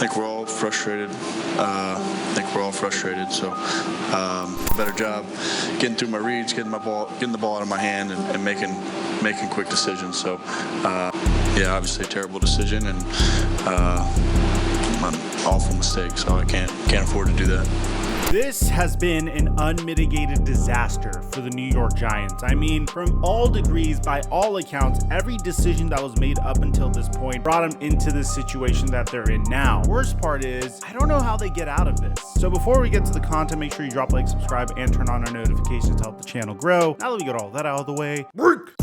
think we're all frustrated. So better job getting through my reads, getting the ball out of my hand, and making quick decisions. So obviously a terrible decision and an awful mistake. So I can't afford to do that. This has been an unmitigated disaster for the New York Giants. I mean, from all degrees, by all accounts, every decision that was made up until this point brought them into this situation that they're in now. Worst part is, I don't know how they get out of this. So before we get to the content, make sure you drop a like, subscribe, and turn on our notifications to help the channel grow. Now that we got all that out of the way, work!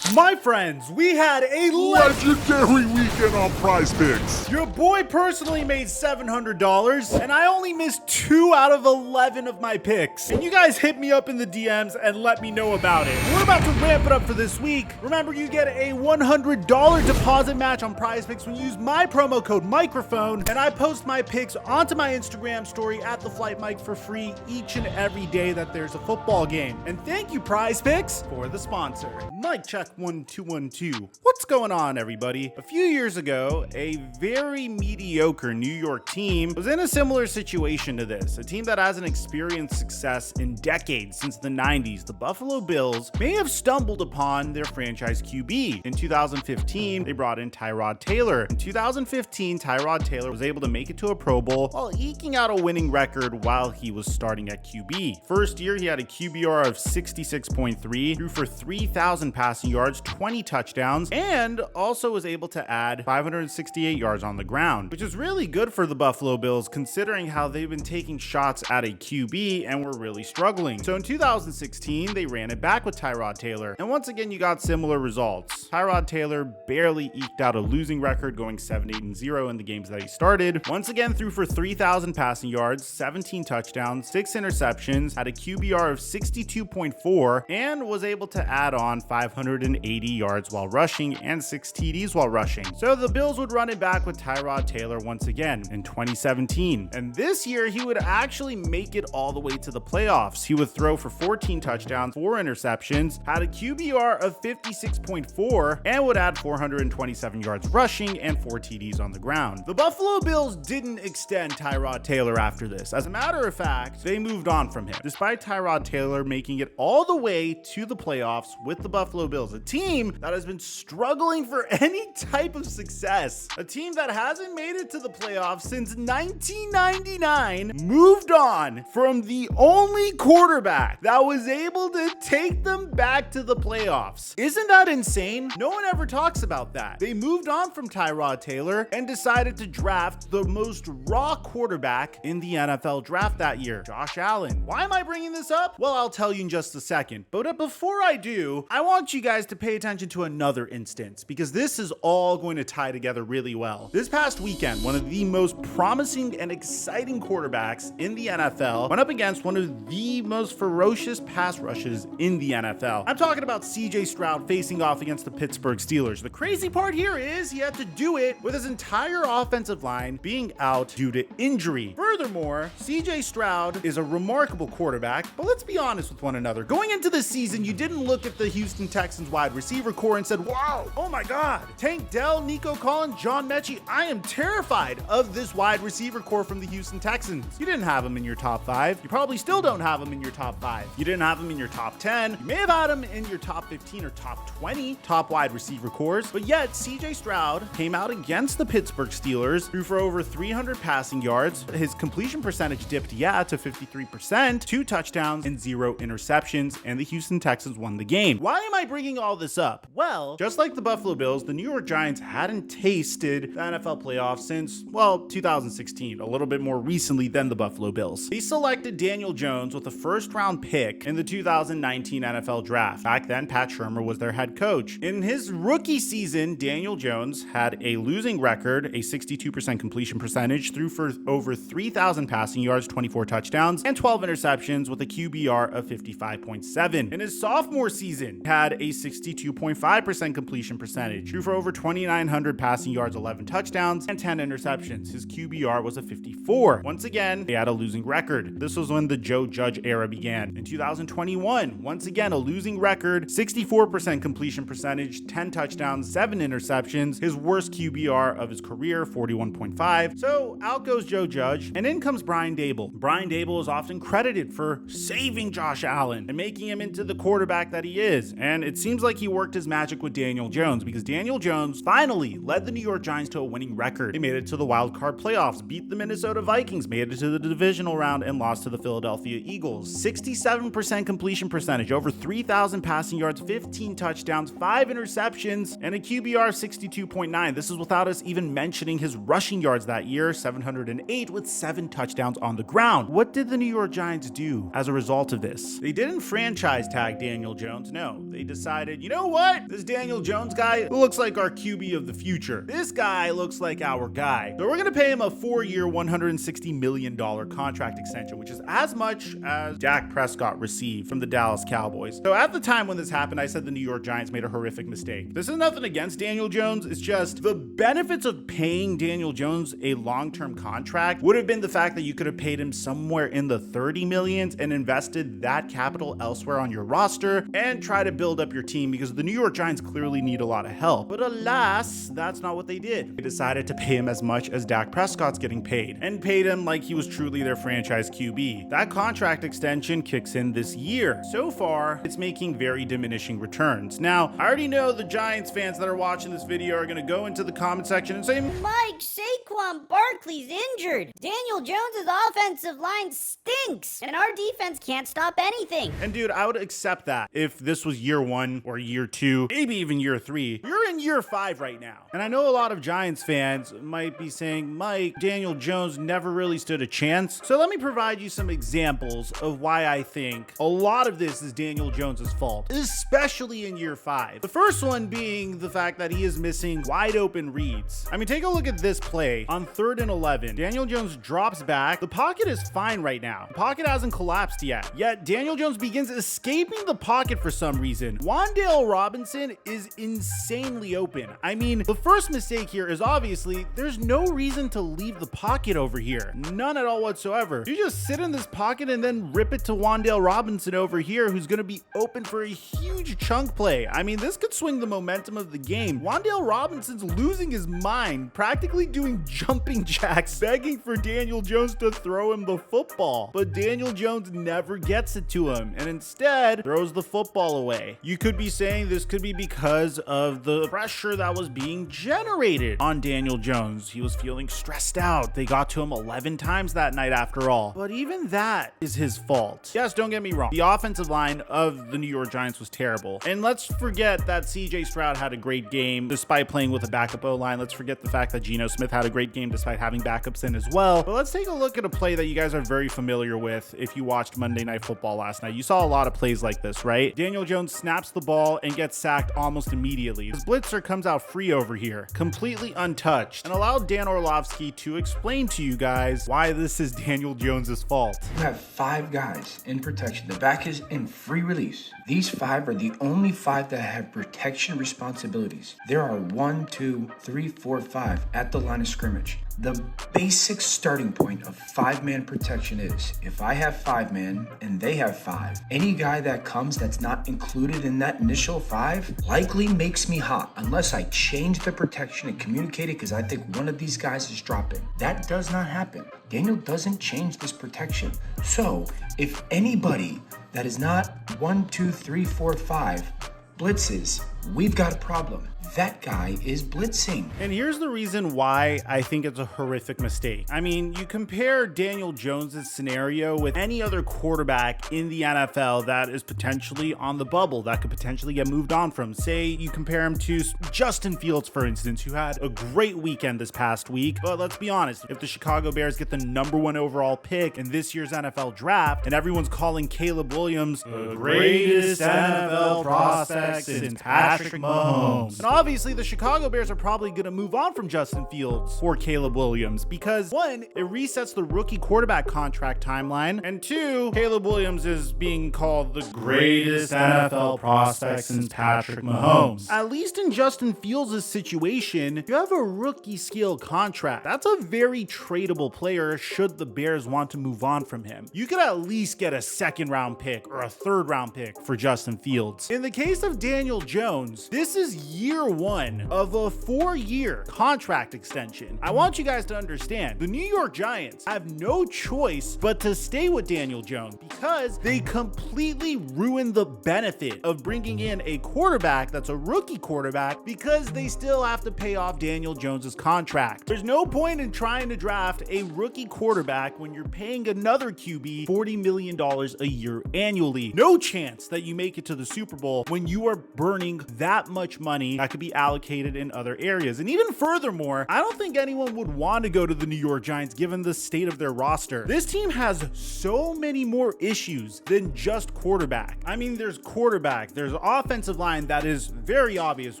My friends, we had a legendary weekend on Prize Picks. Your boy personally made $700, and I only missed 2 out of 11 of my picks. And you guys hit me up in the DMs and let me know about it. We're about to ramp it up for this week. Remember, you get a $100 deposit match on Prize Picks when you use my promo code Mikerophone, and I post my picks onto my Instagram story at The Flight Mike for free each and every day that there's a football game. And thank you, Prize Picks, for the sponsor. Mic check 1 2 1 2. What's going on, everybody? A few years ago, a very mediocre New York team was in a similar situation to this. A team that hasn't experienced success in decades since the 90s. The Buffalo Bills may have stumbled upon their franchise QB. In 2015, they brought in Tyrod Taylor. In 2015, Tyrod Taylor was able to make it to a Pro Bowl while eking out a winning record while he was starting at QB. First year, he had a QBR of 66.3, threw for 3,000 passing yards, 20 touchdowns, and also was able to add 568 yards on the ground, which is really good for the Buffalo Bills considering how they've been taking shots at a QB and were really struggling. So in 2016, they ran it back with Tyrod Taylor, and once again, you got similar results. Tyrod Taylor barely eked out a losing record, going 7-8-0 in the games that he started. Once again, threw for 3,000 passing yards, 17 touchdowns, 6 interceptions, had a QBR of 62.4, and was able to add on 580 yards while rushing and 6 TDs while rushing. So the Bills would run it back with Tyrod Taylor once again in 2017. And this year, he would actually make it all the way to the playoffs. He would throw for 14 touchdowns, 4 interceptions, had a QBR of 56.4, and would add 427 yards rushing and 4 TDs on the ground. The Buffalo Bills didn't extend Tyrod Taylor after this. As a matter of fact, they moved on from him, despite Tyrod Taylor making it all the way to the playoffs with the Buffalo Bills, a team that has been struggling for any type of success. A team that hasn't made it to the playoffs since 1999 moved on from the only quarterback that was able to take them back to the playoffs. Isn't that insane? No one ever talks about that. They moved on from Tyrod Taylor and decided to draft the most raw quarterback in the NFL draft that year, Josh Allen. Why am I bringing this up? Well, I'll tell you in just a second. But before I do, I want you guys to pay attention to another instance because this is all going to tie together really well. This past weekend, one of the most promising and exciting quarterbacks in the NFL went up against one of the most ferocious pass rushes in the NFL. I'm talking about CJ Stroud facing off against the Pittsburgh Steelers. The crazy part here is he had to do it with his entire offensive line being out due to injury. Furthermore, CJ Stroud is a remarkable quarterback, but let's be honest with one another. Going into this season, you didn't look at the Houston Texans wide receiver core and said, wow, oh my God, Tank Dell, Nico Collins, John Mechie, I am terrified of this wide receiver core from the Houston Texans. You didn't have them in your top 5. You probably still don't have them in your top 5. You didn't have them in your top 10. You may have had them in your top 15 or top 20 top wide receiver cores, but yet CJ Stroud came out against the Pittsburgh Steelers, threw for over 300 passing yards. His completion percentage dipped, to 53%, 2 touchdowns and 0 interceptions, and the Houston Texans won the game. Why am I bringing all this up? Well, just like the Buffalo Bills, the New York Giants hadn't tasted the NFL playoffs since, well, 2016, a little bit more recently than the Buffalo Bills. They selected Daniel Jones with a first-round pick in the 2019 NFL draft. Back then, Pat Shurmur was their head coach. In his rookie season, Daniel Jones had a losing record, a 62% completion percentage, threw for over 3,000 passing yards, 24 touchdowns, and 12 interceptions with a QBR of 55.7. In his sophomore season, he had a 62.5% completion completion percentage. Threw for over 2,900 passing yards, 11 touchdowns, and 10 interceptions. His QBR was a 54. Once again, they had a losing record. This was when the Joe Judge era began. In 2021, once again, a losing record, 64% completion percentage, 10 touchdowns, 7 interceptions. His worst QBR of his career, 41.5. So out goes Joe Judge, and in comes Brian Daboll. Brian Daboll is often credited for saving Josh Allen and making him into the quarterback that he is. And it seems like he worked his magic with Daniel Jones, because Daniel Jones finally led the New York Giants to a winning record. They made it to the wild card playoffs, beat the Minnesota Vikings, made it to the divisional round, and lost to the Philadelphia Eagles. 67% completion percentage, over 3,000 passing yards, 15 touchdowns, 5 interceptions, and a QBR of 62.9. This is without us even mentioning his rushing yards that year, 708, with 7 touchdowns on the ground. What did the New York Giants do as a result of this? They didn't franchise tag Daniel Jones. No, they decided, you know what? This Daniel Jones guy looks like our QB of the future. This guy looks like our guy. So we're going to pay him a 4-year, $160 million contract extension, which is as much as Dak Prescott received from the Dallas Cowboys. So at the time when this happened, I said the New York Giants made a horrific mistake. This is nothing against Daniel Jones. It's just the benefits of paying Daniel Jones a long-term contract would have been the fact that you could have paid him somewhere in the 30 millions and invested that capital elsewhere on your roster and try to build up your team, because the New York Giants clearly need a lot of help. But alas, that's not what they did. They decided to pay him as much as Dak Prescott's getting paid, and paid him like he was truly their franchise QB. That contract extension kicks in this year. So far, it's making very diminishing returns. Now, I already know the Giants fans that are watching this video are going to go into the comment section and say, Mike, Saquon Barkley's injured. Daniel Jones' offensive line stinks, and our defense can't stop anything. and dude, I would accept that if this was year 1 or year 2, maybe even year 3. You're in year 5 right now. And I know a lot of Giants fans might be saying, Mike, Daniel Jones never really stood a chance. So let me provide you some examples of why I think a lot of this is Daniel Jones' fault, especially in year 5. The first one being the fact that he is missing wide open reads. I mean, take a look at this play on 3rd and 11. Daniel Jones drops back. The pocket is fine right now. The pocket hasn't collapsed yet Daniel Jones begins escaping the pocket for some reason. Wan'Dale Robinson is insanely open. I mean, the first mistake here is obviously there's no reason to leave the pocket over here. None at all whatsoever. You just sit in this pocket and then rip it to Wan'Dale Robinson over here, who's going to be open for a huge chunk play. I mean, this could swing the momentum of the game. Wan'Dale Robinson's losing his mind, practically doing jumping jacks, begging for Daniel Jones to throw him the football. But Daniel Jones never gets it to him, and instead throws the football away. You could be saying this could be because of the pressure that was being generated on Daniel Jones. He was feeling stressed out. They got to him 11 times that night after all. But even that is his fault. Yes, don't get me wrong. The offensive line of the New York Giants was terrible. And let's forget that CJ Stroud had a great game despite playing with a backup O-line. Let's forget the fact that Geno Smith had a great game despite having backups in as well. But let's take a look at a play that you guys are very familiar with if you watched Monday Night Football last night. You saw a lot of plays like this, right? Daniel Jones snaps the ball and gets sacked almost immediately. His blitzer comes out free over here, completely untouched, and allowed Dan Orlovsky to explain to you guys why this is Daniel Jones's fault. You have 5 guys in protection. The back is in free release. These 5 are the only 5 that have protection responsibilities. There are 1, 2, 3, 4, 5 at the line of scrimmage. The basic starting point of 5-man protection is, if I have 5 men and they have 5, any guy that comes that's not included in that initial 5 likely makes me hot unless I change the protection and communicate it because I think one of these guys is dropping. That does not happen. Daniel doesn't change this protection. So if anybody that is not 1, 2, 3, 4, 5 blitzes, we've got a problem. That guy is blitzing. And here's the reason why I think it's a horrific mistake. I mean, you compare Daniel Jones's scenario with any other quarterback in the NFL that is potentially on the bubble, that could potentially get moved on from. Say you compare him to Justin Fields, for instance, who had a great weekend this past week. But let's be honest, if the Chicago Bears get the #1 overall pick in this year's NFL draft, and everyone's calling Caleb Williams the greatest NFL prospect since Patrick Mahomes, and obviously the Chicago Bears are probably going to move on from Justin Fields for Caleb Williams because one, it resets the rookie quarterback contract timeline, and two, Caleb Williams is being called the greatest NFL prospect since Patrick Mahomes. At least in Justin Fields' situation, you have a rookie scale contract. That's a very tradable player should the Bears want to move on from him. You could at least get a second round pick or a third round pick for Justin Fields. In the case of Daniel Jones, this is year one of a 4-year contract extension. I want you guys to understand, the New York Giants have no choice but to stay with Daniel Jones because they completely ruined the benefit of bringing in a quarterback that's a rookie quarterback because they still have to pay off Daniel Jones's contract. There's no point in trying to draft a rookie quarterback when you're paying another QB $40 million a year annually. No chance that you make it to the Super Bowl when you are burning that much money that could be allocated in other areas. And even furthermore, I don't think anyone would want to go to the New York Giants given the state of their roster. This team has so many more issues than just quarterback. I mean, there's quarterback, there's offensive line that is very obvious,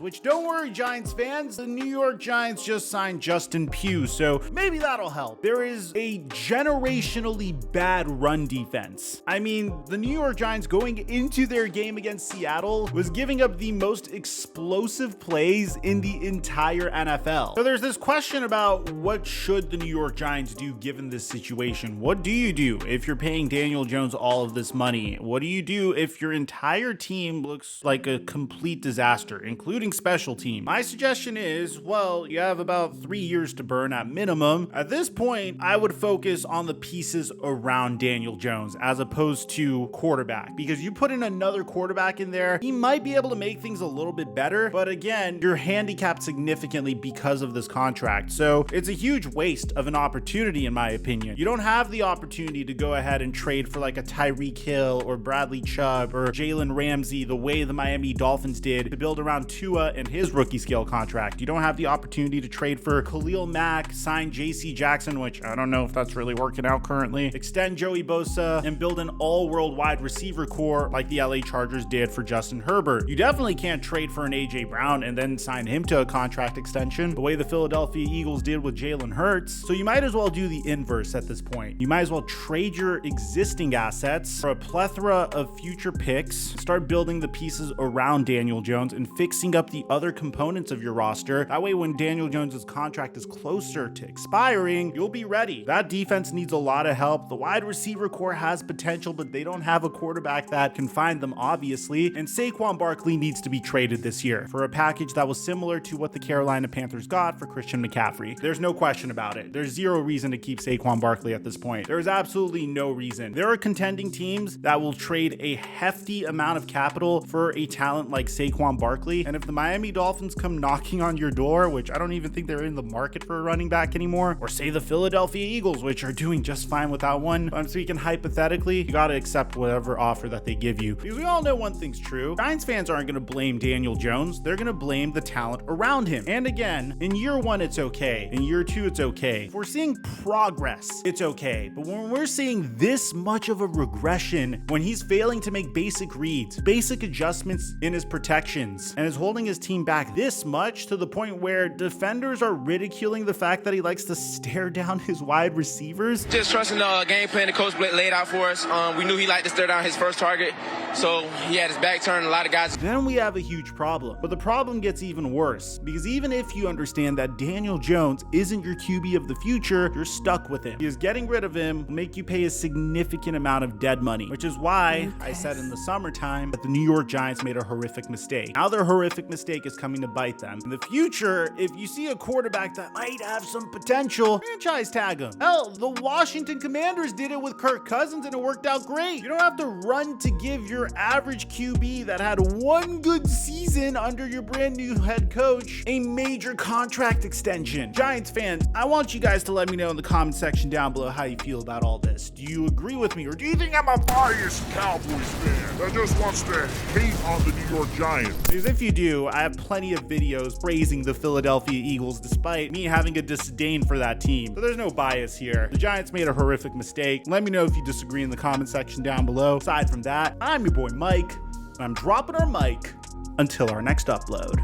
which don't worry, Giants fans, the New York Giants just signed Justin Pugh, so maybe that'll help. There is a generationally bad run defense. I mean, the New York Giants going into their game against Seattle was giving up the most explosive plays in the entire NFL. So there's this question about what should the New York Giants do given this situation? What do you do if you're paying Daniel Jones all of this money? What do you do if your entire team looks like a complete disaster, including special team? My suggestion is, well, you have about 3 years to burn at minimum. At this point, I would focus on the pieces around Daniel Jones as opposed to quarterback, because you put in another quarterback in there, he might be able to make things a little bit better, but again, you're handicapped significantly because of this contract. So it's a huge waste of an opportunity, in my opinion. You don't have the opportunity to go ahead and trade for like a Tyreek Hill or Bradley Chubb or Jalen Ramsey the way the Miami Dolphins did to build around Tua and his rookie scale contract. You don't have the opportunity to trade for Khalil Mack, sign JC Jackson, which I don't know if that's really working out currently, extend Joey Bosa, and build an all-world wide receiver core like the LA Chargers did for Justin Herbert. You definitely can't trade for an AJ Brown and then sign him to a contract extension the way the Philadelphia Eagles did with Jalen Hurts. So you might as well do the inverse at this point. You might as well trade your existing assets for a plethora of future picks, start building the pieces around Daniel Jones and fixing up the other components of your roster. That way, when Daniel Jones's contract is closer to expiring, you'll be ready. That defense needs a lot of help. The wide receiver core has potential, but they don't have a quarterback that can find them, obviously. And Saquon Barkley needs to be traded this year for a package that was similar to what the Carolina Panthers got for Christian McCaffrey. There's no question about it. There's zero reason to keep Saquon Barkley at this point. There's absolutely no reason. There are contending teams that will trade a hefty amount of capital for a talent like Saquon Barkley. And if the Miami Dolphins come knocking on your door, which I don't even think they're in the market for a running back anymore, or say the Philadelphia Eagles, which are doing just fine without one, I'm speaking hypothetically, you got to accept whatever offer that they give you. Because we all know one thing's true. Giants fans aren't going to blame Daniel Jones. They're going to blame the talent around him. And again, in year one, it's okay. In year two, it's okay. If we're seeing progress, it's okay. But when we're seeing this much of a regression, when he's failing to make basic reads, basic adjustments in his protections, and is holding his team back this much to the point where defenders are ridiculing the fact that he likes to stare down his wide receivers. Just trusting the game plan the coach laid out for us. We knew he liked to stare down his first target, so he had his back turned. A lot of guys. Then we have a huge problem. But the problem gets even worse, because even if you understand that Daniel Jones isn't your QB of the future, you're stuck with him. Because getting rid of him will make you pay a significant amount of dead money, which is why I said in the summertime that the New York Giants made a horrific mistake. Now their horrific mistake is coming to bite them. In the future, if you see a quarterback that might have some potential, franchise tag him. Hell, the Washington Commanders did it with Kirk Cousins and it worked out great. You don't have to run to give your average QB that had one good season under your brand new head coach a major contract extension. Giants fans, I want you guys to let me know in the comment section down below how you feel about all this. Do you agree with me, or do you think I'm a Biased Cowboys fan that just wants to hate on the New York Giants. Because if you do, I have plenty of videos praising the Philadelphia Eagles despite me having a disdain for that team. So there's no bias here. The Giants made a horrific mistake. Let me know if you disagree in the comment section down below. Aside from that, I'm your boy Mike, and I'm dropping our mic until our next upload.